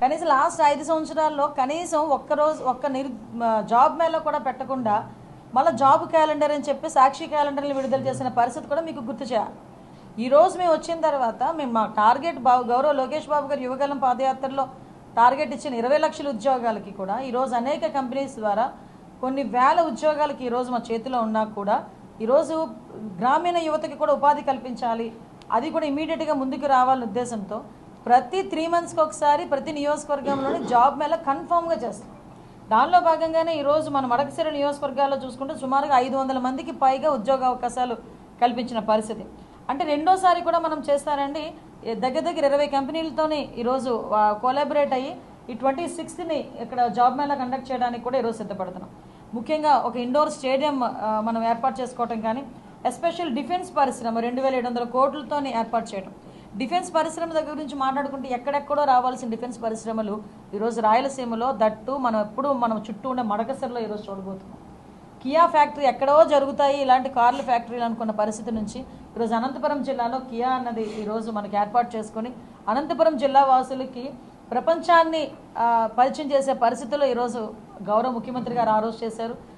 కనీసం లాస్ట్ 5 సంవత్సరాల్లో కనీసం ఒక్క జాబ్ మేళ కూడా పెట్టకుండా మళ్ళీ జాబ్ క్యాలెండర్ అని చెప్పి సాక్షి క్యాలెండర్లు విడుదల చేసిన పరిస్థితి కూడా మీకు గుర్తు చేయాలి. ఈరోజు మేము వచ్చిన తర్వాత మేము మా టార్గెట్ గౌరవ లోకేష్ బాబు గారు యువగలం పాదయాత్రలో టార్గెట్ ఇచ్చిన 20 లక్షల ఉద్యోగాలకి కూడా ఈరోజు అనేక కంపెనీస్ ద్వారా కొన్ని వేల ఉద్యోగాలకి ఈరోజు మా చేతిలో ఉన్నా కూడా ఈరోజు గ్రామీణ యువతకి కూడా ఉపాధి కల్పించాలి, అది కూడా ఇమీడియట్గా ముందుకు రావాలనే ఉద్దేశంతో ప్రతి 3 మంత్స్కి ఒకసారి ప్రతి నియోజకవర్గంలోని జాబ్ మేళ కన్ఫామ్గా చేస్తాం. దానిలో భాగంగానే ఈరోజు మన మడకశిర నియోజకవర్గాల్లో చూసుకుంటే సుమారుగా 500 మందికి పైగా ఉద్యోగ అవకాశాలు కల్పించిన పరిస్థితి. అంటే రెండోసారి కూడా మనం చేస్తారండి. దగ్గర 20 కంపెనీలతోని ఈరోజు కొలాబరేట్ అయ్యి ఈ 26ని ఇక్కడ జాబ్ మేళా కండక్ట్ చేయడానికి కూడా ఈరోజు సిద్ధపడుతున్నాం. ముఖ్యంగా ఒక ఇండోర్ స్టేడియం మనం ఏర్పాటు చేసుకోవటం కానీ, ఎస్పెషల్ డిఫెన్స్ పరిశ్రమ 2700 కోట్లతో ఏర్పాటు చేయడం. డిఫెన్స్ పరిశ్రమ దగ్గర గురించి మాట్లాడుకుంటే ఎక్కడెక్కడో రావాల్సిన డిఫెన్స్ పరిశ్రమలు ఈరోజు రాయలసీమలో, దట్టు మనం చుట్టూ ఉండే మడకసిరలో ఈరోజు చూడబోతున్నాం. కియా ఫ్యాక్టరీ ఎక్కడో జరుగుతాయి ఇలాంటి కార్ల ఫ్యాక్టరీలు అనుకున్న పరిస్థితి నుంచి ఈరోజు అనంతపురం జిల్లాలో కియా అన్నది ఈరోజు మనకి ఏర్పాటు చేసుకొని అనంతపురం జిల్లా వాసులకి ప్రపంచాన్ని పరిచయం చేసే పరిస్థితుల్లో ఈరోజు గౌరవ ముఖ్యమంత్రి గారు ఆ రోజు చేశారు.